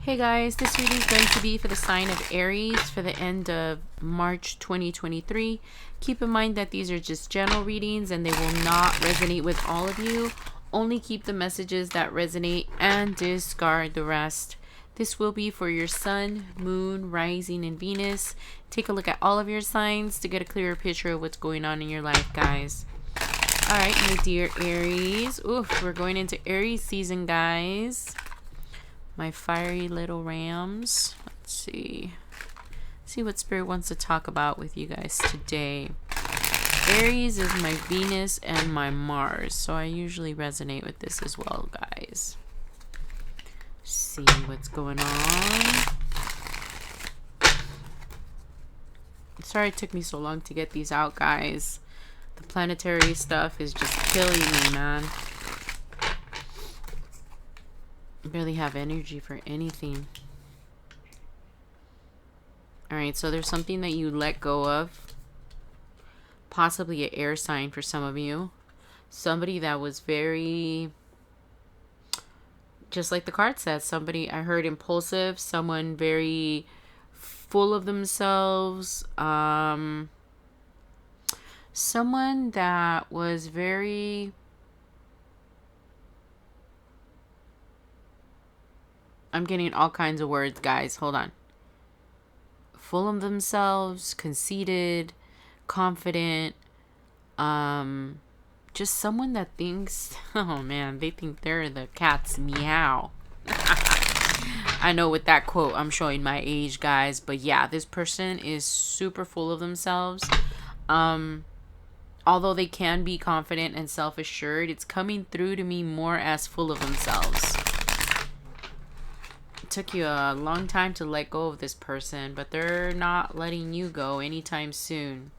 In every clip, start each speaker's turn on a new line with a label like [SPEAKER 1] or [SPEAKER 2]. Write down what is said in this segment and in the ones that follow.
[SPEAKER 1] Hey guys, this reading is going to be for the sign of Aries for the end of March 2023. Keep in mind that these are just general readings and they will not resonate with all of you. Only keep the messages that resonate and discard the rest. This will be for your sun, moon, rising, and Venus. Take a look at all of your signs to get a clearer picture of what's going on in your life, guys. Alright, my dear Aries. Oof, we're going into Aries season, guys. My fiery little rams. Let's see. See what Spirit wants to talk about with you guys today. Aries is my Venus and my Mars, so I usually resonate with this as well, guys. See what's going on. Sorry it took me so long to get these out, guys. The planetary stuff is just killing me, man. Barely have energy for anything. Alright, so there's something that you let go of. Possibly an air sign for some of you. Somebody that was very, just like the card says, somebody I heard impulsive, someone very full of themselves, someone that was very I'm getting all kinds of words, guys. Hold on. Full of themselves, conceited, confident. Just someone that thinks, oh man, they think they're the cat's meow. I know with that quote, I'm showing my age, guys. But yeah, this person is super full of themselves. Although they can be confident and self-assured, it's coming through to me more as full of themselves. Took you a long time to let go of this person, but they're not letting you go anytime soon.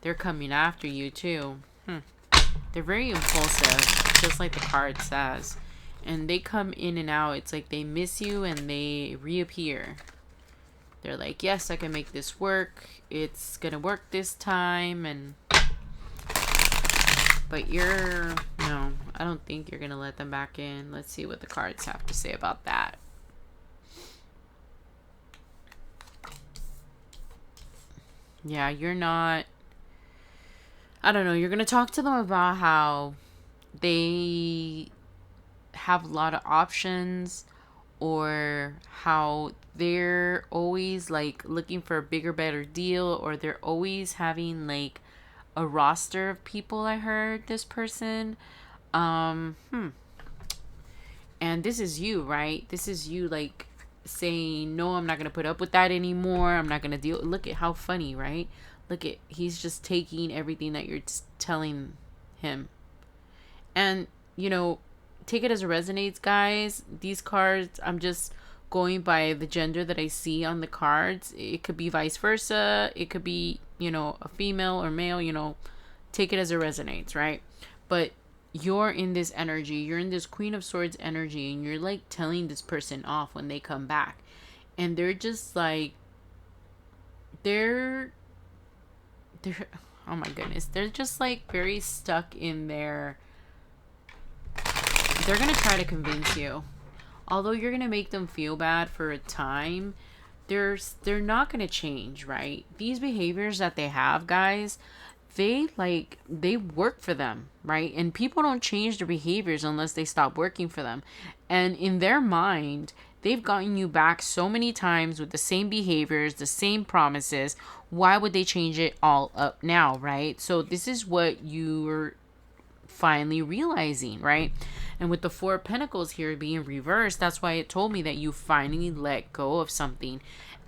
[SPEAKER 1] They're coming after you too. They're very impulsive, just like the card says, and they come in and out. It's like they miss you and they reappear. They're like, yes, I can make this work, it's gonna work this time. And but no, I don't think you're gonna let them back in. Let's see what the cards have to say about that. Yeah, you're not, I don't know, you're going to talk to them about how they have a lot of options, or how they're always like looking for a bigger, better deal, or they're always having like a roster of people. I heard this person. And this is you, right? This is you like saying, no, I'm not going to put up with that anymore. I'm not going to deal. Look at how funny, right? Look at, he's just taking everything that you're telling him. And, you know, take it as it resonates, guys. These cards, I'm just going by the gender that I see on the cards. It could be vice versa. It could be, you know, a female or male, you know, take it as it resonates, right? But you're in this energy, you're in this Queen of Swords energy, and you're like telling this person off when they come back, and they're just like, they're oh my goodness, they're just like very stuck in their, they're gonna try to convince you, although you're gonna make them feel bad for a time. They're not gonna change, right? These behaviors that they have, guys, they work for them, right? And people don't change their behaviors unless they stop working for them. And in their mind, they've gotten you back so many times with the same behaviors, the same promises. Why would they change it all up now, right? So this is what you're finally realizing, right? And with the Four of Pentacles here being reversed, that's why it told me that you finally let go of something.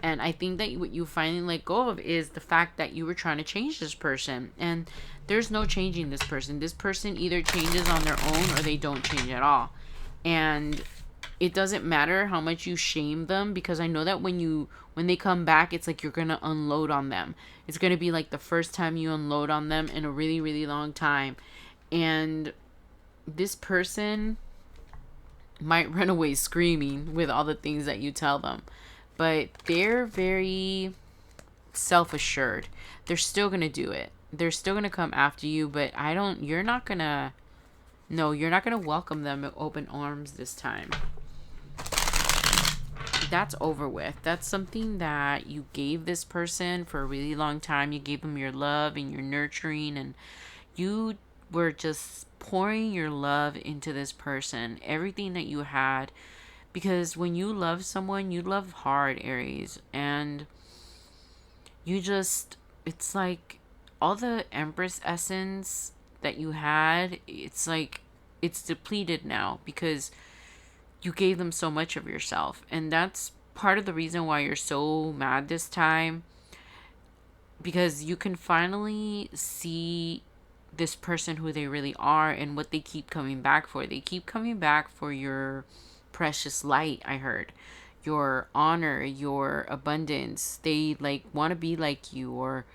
[SPEAKER 1] And I think that what you finally let go of is the fact that you were trying to change this person. And there's no changing this person. This person either changes on their own or they don't change at all. And it doesn't matter how much you shame them, because I know that when they come back, it's like you're going to unload on them. It's going to be like the first time you unload on them in a really, really long time. And this person might run away screaming with all the things that you tell them. But they're very self-assured. They're still going to do it. They're still going to come after you, but you're not going to welcome them with open arms this time. that's over with. That's something that you gave this person for a really long time. You gave them your love and your nurturing, and you were just pouring your love into this person, everything that you had. Because when you love someone, you love hard, Aries. And you just, it's like all the Empress essence that you had, it's like it's depleted now because you gave them so much of yourself. And that's part of the reason why you're so mad this time, because you can finally see this person who they really are and what they keep coming back for. They keep coming back for your precious light, I heard. Your honor, your abundance. They like want to be like you, or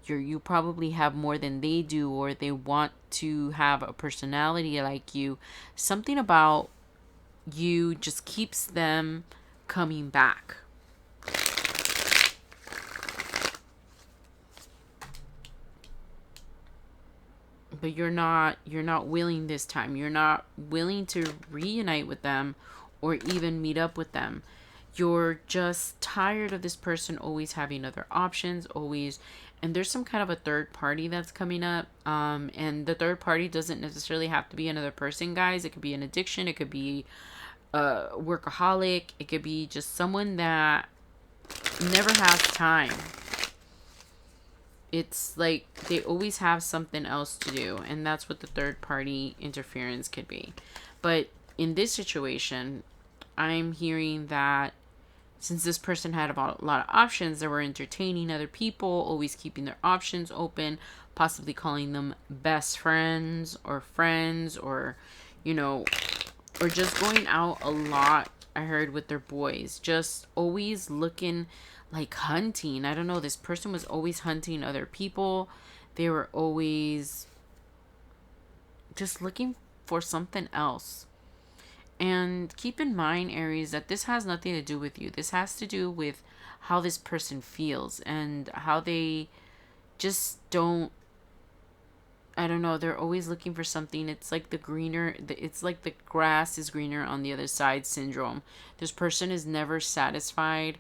[SPEAKER 1] you probably have more than they do, or they want to have a personality like you. Something about you just keeps them coming back. But you're not willing this time. You're not willing to reunite with them or even meet up with them. You're just tired of this person always having other options, always. And there's some kind of a third party that's coming up. And the third party doesn't necessarily have to be another person, guys. It could be an addiction. It could be a workaholic. It could be just someone that never has time. It's like they always have something else to do, and that's what the third party interference could be. But in this situation, I'm hearing that since this person had a lot of options, they were entertaining other people, always keeping their options open, possibly calling them best friends, or you know, or just going out a lot. I heard with their boys, just always looking like hunting. I don't know. This person was always hunting other people. They were always just looking for something else. And keep in mind, Aries, that this has nothing to do with you. This has to do with how this person feels and how they just don't, I don't know, they're always looking for something. It's like it's like the grass is greener on the other side syndrome. This person is never satisfied.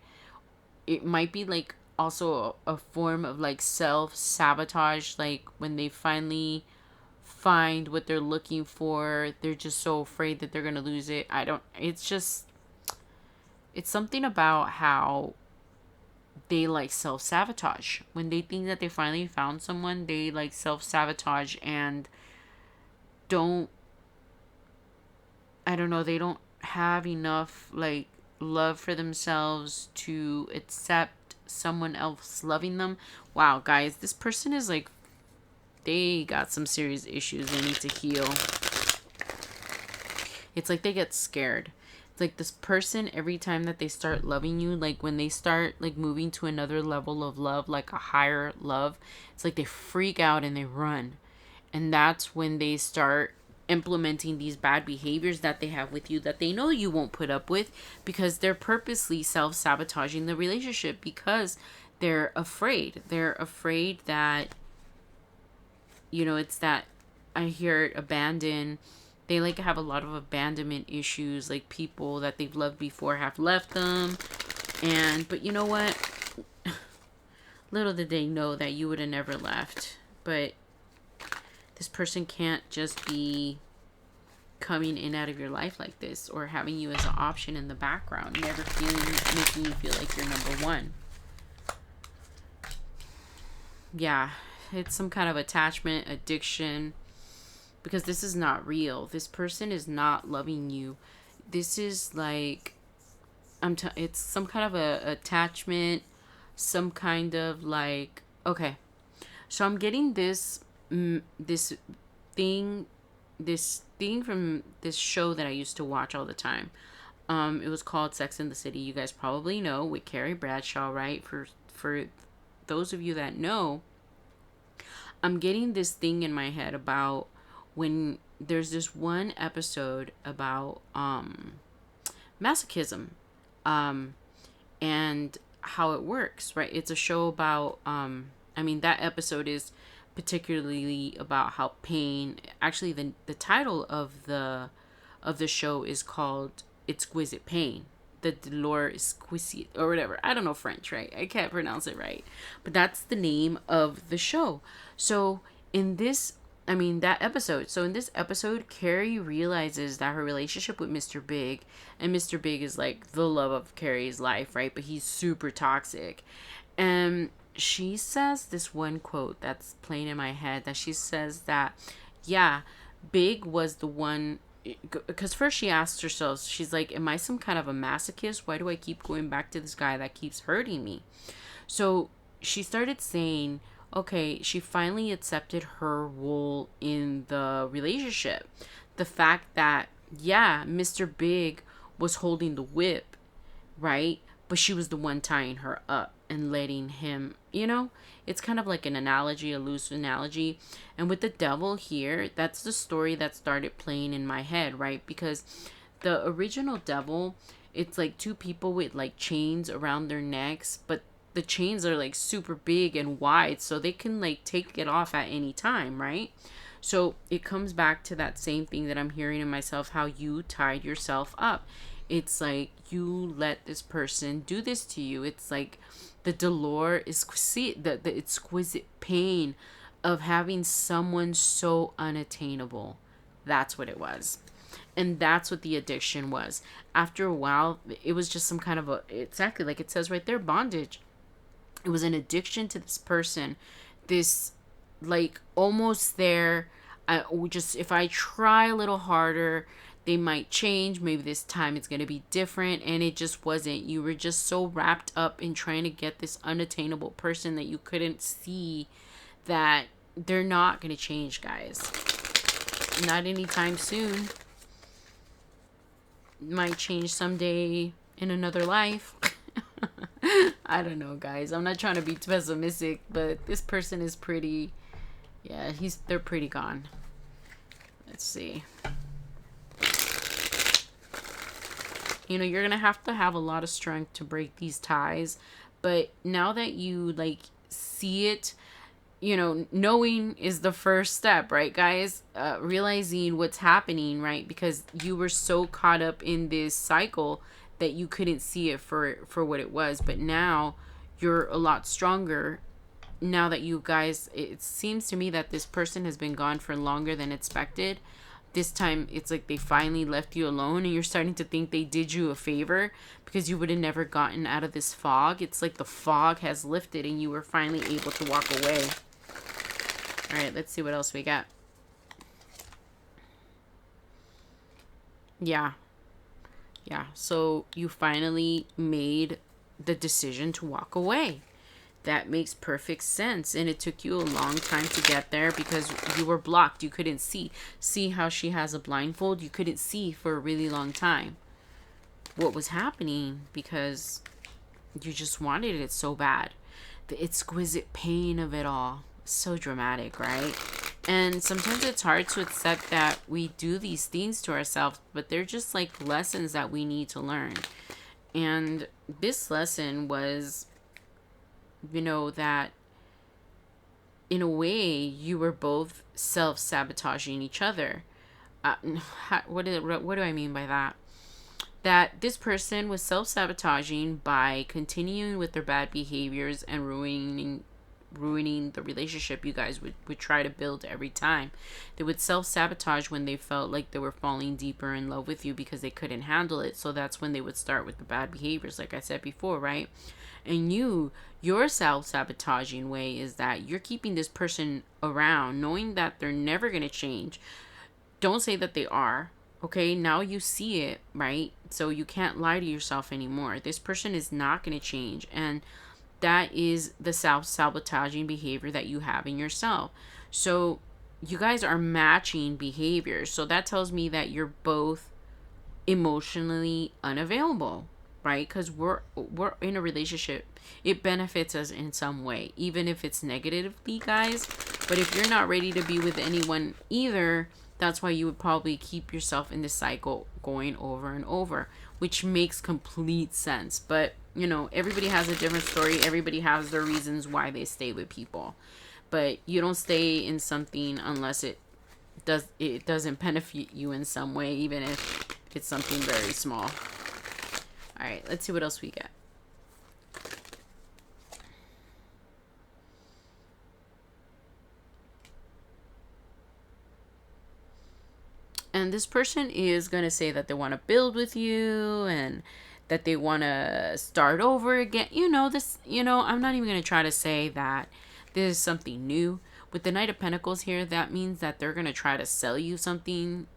[SPEAKER 1] It might be like also a form of like self-sabotage. Like when they finally find what they're looking for, they're just so afraid that they're going to lose it. It's something about how they like self-sabotage. When they think that they finally found someone, they like self-sabotage and don't, I don't know, they don't have enough like love for themselves to accept someone else loving them. Wow, guys, this person is like, they got some serious issues they need to heal. It's like they get scared. It's like this person, every time that they start loving you, like when they start like moving to another level of love, like a higher love, it's like they freak out and they run. And that's when they start implementing these bad behaviors that they have with you that they know you won't put up with, because they're purposely self-sabotaging the relationship because they're afraid. They're afraid that, it's that, I hear abandon. They like have a lot of abandonment issues, like people that they've loved before have left them. But you know what? Little did they know that you would have never left. But this person can't just be coming in out of your life like this, or having you as an option in the background, never making you feel like you're number one. Yeah, it's some kind of attachment, addiction, because this is not real. This person is not loving you. This is like, it's some kind of a attachment, some kind of like, okay. So I'm getting this thing from this show that I used to watch all the time. It was called Sex and the City. You guys probably know, with Carrie Bradshaw, right? For those of you that know, I'm getting this thing in my head about when there's this one episode about masochism, and how it works, right? It's a show about that episode is particularly about how pain, actually the title of the show is called Exquisite Pain. the Douleur Exquise or whatever. I don't know French, right? I can't pronounce it right. But that's the name of the show. So in this, that episode. So in this episode, Carrie realizes that her relationship with Mr. Big, and Mr. Big is like the love of Carrie's life, right? But he's super toxic. And she says this one quote that's playing in my head, that she says that, yeah, Big was the one, because first she asks herself, she's like, am I some kind of a masochist? Why do I keep going back to this guy that keeps hurting me? So she started saying, okay, she finally accepted her role in the relationship. The fact that, yeah, Mr. Big was holding the whip, right? But she was the one tying her up and letting him, it's kind of like an analogy, a loose analogy. And with the devil here, that's the story that started playing in my head, right? Because the original devil, it's like two people with like chains around their necks, but the chains are like super big and wide, so they can like take it off at any time, right? So it comes back to that same thing that I'm hearing in myself, how you tied yourself up. It's like you let this person do this to you. It's like the Douleur exquisite, the exquisite pain of having someone so unattainable. That's what it was. And that's what the addiction was. After a while, it was just some kind of exactly like it says right there, bondage. It was an addiction to this person. This, like, almost there. If I try a little harder, they might change. Maybe this time it's going to be different. And it just wasn't. You were just so wrapped up in trying to get this unattainable person that you couldn't see that they're not going to change, guys. Not anytime soon. Might change someday in another life. I don't know, guys. I'm not trying to be pessimistic, but this person is pretty, yeah, they're pretty gone. Let's see. You're going to have a lot of strength to break these ties, but now that you like see it, knowing is the first step, right, guys? Realizing what's happening, right? Because you were so caught up in this cycle that you couldn't see it for what it was. But now you're a lot stronger. Now that you guys, it seems to me that this person has been gone for longer than expected. This time it's like they finally left you alone, and you're starting to think they did you a favor because you would have never gotten out of this fog. It's like the fog has lifted and you were finally able to walk away. All right, let's see what else we got. Yeah, so you finally made the decision to walk away. That makes perfect sense. And it took you a long time to get there because you were blocked. You couldn't see. See how she has a blindfold? You couldn't see for a really long time what was happening because you just wanted it so bad. The exquisite pain of it all. So dramatic, right? And sometimes it's hard to accept that we do these things to ourselves, but they're just like lessons that we need to learn. And this lesson was, that in a way you were both self-sabotaging each other. What do I mean by that? That this person was self-sabotaging by continuing with their bad behaviors and ruining the relationship you guys would try to build every time. They would self-sabotage when they felt like they were falling deeper in love with you because they couldn't handle it. So that's when they would start with the bad behaviors, like I said before, right? And your self-sabotaging way is that you're keeping this person around knowing that they're never going to change. Don't say that they are. Okay, now you see it, right? So you can't lie to yourself anymore. This person is not going to change. And that is the self-sabotaging behavior that you have in yourself. So you guys are matching behaviors. So that tells me that you're both emotionally unavailable, right? Because we're in a relationship. It benefits us in some way, even if it's negatively, guys. But if you're not ready to be with anyone either, that's why you would probably keep yourself in this cycle going over and over, which makes complete sense. But everybody has a different story. Everybody has their reasons why they stay with people. But you don't stay in something unless it doesn't benefit you in some way, even if it's something very small. All right, let's see what else we get. And this person is going to say that they want to build with you and that they want to start over again. You know, this, you know, I'm not even going to try to say that this is something new. With the Knight of Pentacles here, that means that they're going to try to sell you something,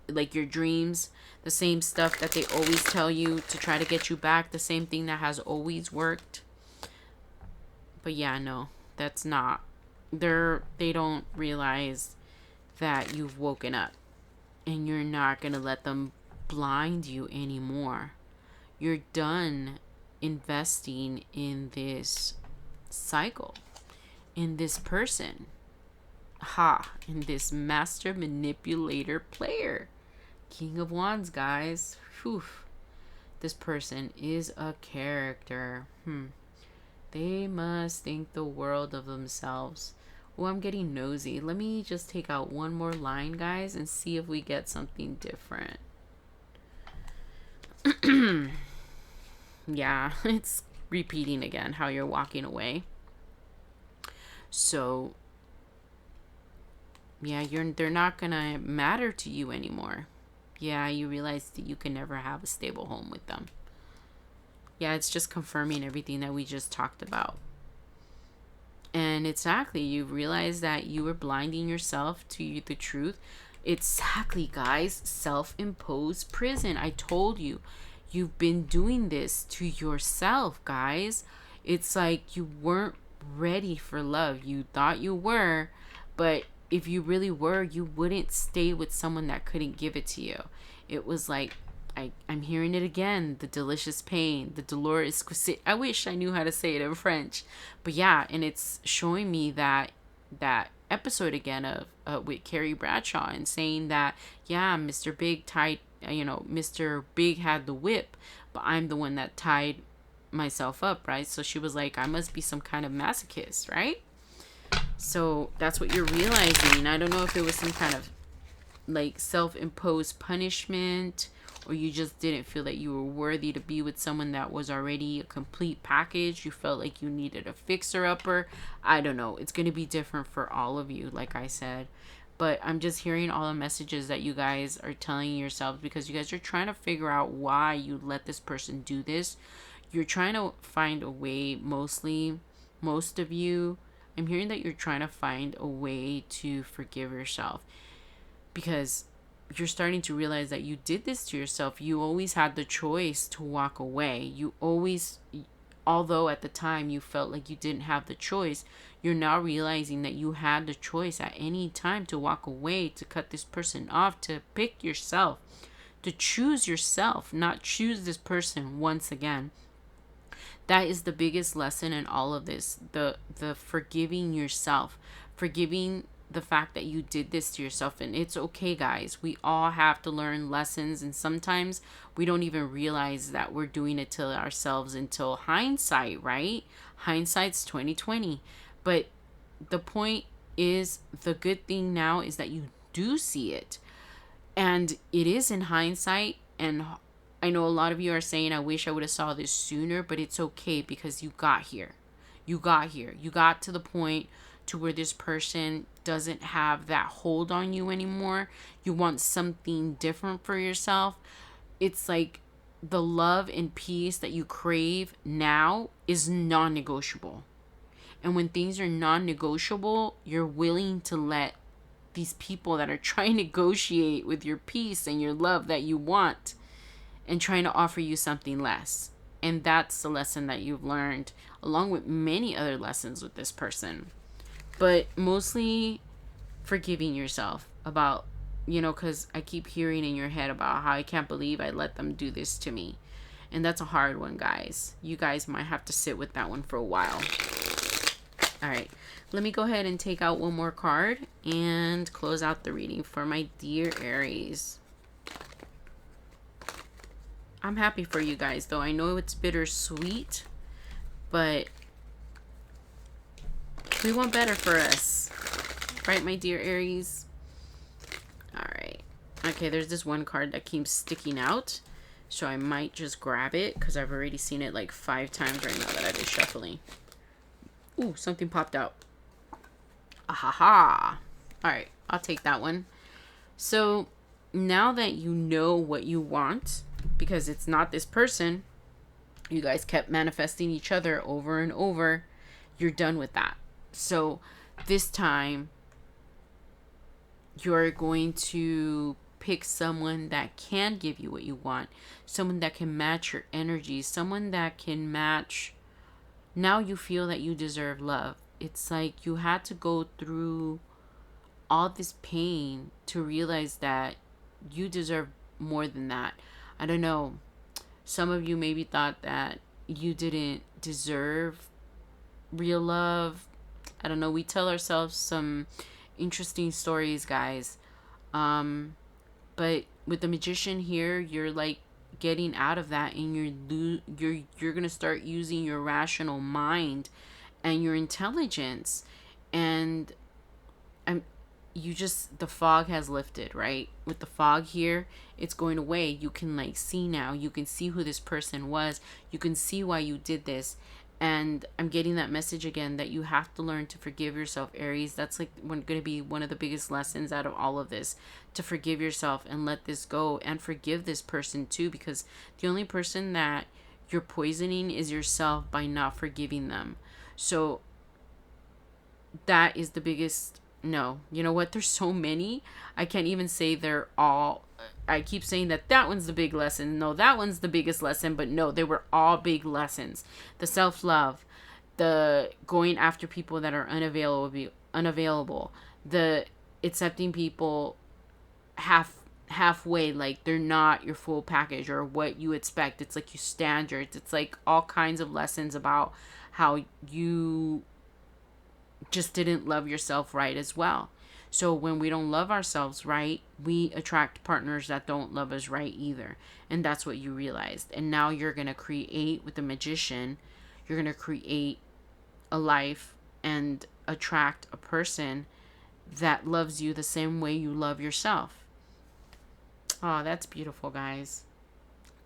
[SPEAKER 1] like your dreams, the same stuff that they always tell you to try to get you back, the same thing that has always worked. But yeah, no, that's not. They don't realize that you've woken up. And you're not going to let them blind you anymore. You're done investing in this cycle, in this person. In this master manipulator player. King of Wands, guys. Whew. This person is a character. They must think the world of themselves. Oh, I'm getting nosy. Let me just take out one more line, guys, and see if we get something different. Yeah, it's repeating again how you're walking away. So, yeah, they're not going to matter to you anymore. Yeah, you realize that you can never have a stable home with them. Yeah, it's just confirming everything that we just talked about. And exactly, you realize that you were blinding yourself to the truth. Exactly, guys. Self-imposed prison. I told you. You've been doing this to yourself, guys. It's like you weren't ready for love. You thought you were, but if you really were, you wouldn't stay with someone that couldn't give it to you. It was like, I'm hearing it again. The delicious pain. The Douleur exquisite. I wish I knew how to say it in French. But yeah, and it's showing me that episode again of with Carrie Bradshaw and saying that, yeah, Mr. Big tied, Mr. Big had the whip, but I'm the one that tied myself up, right? So she was like, I must be some kind of masochist, right? So that's what you're realizing. I don't know if it was some kind of like self-imposed punishment, or you just didn't feel that you were worthy to be with someone that was already a complete package. You felt like you needed a fixer-upper. I don't know. It's going to be different for all of you, like I said. But I'm just hearing all the messages that you guys are telling yourselves, because you guys are trying to figure out why you let this person do this. You're trying to find a way, most of you, I'm hearing that you're trying to find a way to forgive yourself, because you're starting to realize that you did this to yourself. You always had the choice to walk away. You always, although at the time you felt like you didn't have the choice, you're now realizing that you had the choice at any time to walk away, to cut this person off, to pick yourself, to choose yourself, not choose this person once again. That is the biggest lesson in all of this. The forgiving yourself, forgiving the fact that you did this to yourself. And it's okay, guys. We all have to learn lessons, and sometimes we don't even realize that we're doing it to ourselves until hindsight, right? Hindsight's 2020. But the point is, the good thing now is that you do see it, and it is in hindsight. And I know a lot of you are saying, I wish I would have saw this sooner, but it's okay, because you got here. You got to the point to where this person doesn't have that hold on you anymore. You want something different for yourself. It's like the love and peace that you crave now is non-negotiable. And when things are non-negotiable, you're willing to let these people that are trying to negotiate with your peace and your love that you want, and trying to offer you something less. And that's the lesson that you've learned, along with many other lessons with this person. But mostly forgiving yourself about, because I keep hearing in your head about how I can't believe I let them do this to me. And that's a hard one, guys. You guys might have to sit with that one for a while. All right. Let me go ahead and take out one more card and close out the reading for my dear Aries. I'm happy for you guys, though. I know it's bittersweet, but we want better for us. Right, my dear Aries? All right. Okay, there's this one card that keeps sticking out. So I might just grab it because I've already seen it like 5 times right now that I've been shuffling. Ooh, something popped out. Ahaha. All right, I'll take that one. So now that you know what you want, because it's not this person, you guys kept manifesting each other over and over, you're done with that. So this time, you're going to pick someone that can give you what you want, someone that can match your energy, someone that can match. Now you feel that you deserve love. It's like you had to go through all this pain to realize that you deserve more than that. I don't know. Some of you maybe thought that you didn't deserve real love. I don't know. We tell ourselves some interesting stories, guys. But with the magician here, you're like getting out of that, and you're gonna start using your rational mind and your intelligence, and I'm you just, the fog has lifted, right? With the fog here, it's going away. You can like see now. You can see who this person was. You can see why you did this. And I'm getting that message again that you have to learn to forgive yourself, Aries. That's like going to be one of the biggest lessons out of all of this, to forgive yourself and let this go and forgive this person too, because the only person that you're poisoning is yourself by not forgiving them. So that is the biggest. No, you know what? There's so many. I can't even say they're all. I keep saying that one's the big lesson. No, that one's the biggest lesson. But no, they were all big lessons. The self-love, the going after people that are unavailable, the accepting people halfway, like they're not your full package or what you expect. It's like your standards. It's like all kinds of lessons about how you just didn't love yourself right as well. So when we don't love ourselves right, we attract partners that don't love us right either. And that's what you realized. And now you're going to create with the magician, you're going to create a life and attract a person that loves you the same way you love yourself. Oh, that's beautiful, guys.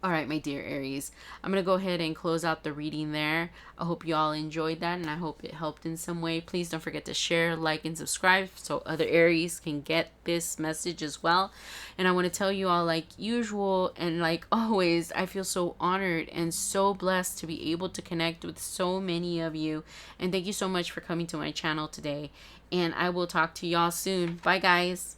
[SPEAKER 1] All right, my dear Aries, I'm going to go ahead and close out the reading there. I hope you all enjoyed that, and I hope it helped in some way. Please don't forget to share, like, and subscribe so other Aries can get this message as well. And I want to tell you all, like usual and like always, I feel so honored and so blessed to be able to connect with so many of you. And thank you so much for coming to my channel today. And I will talk to y'all soon. Bye, guys.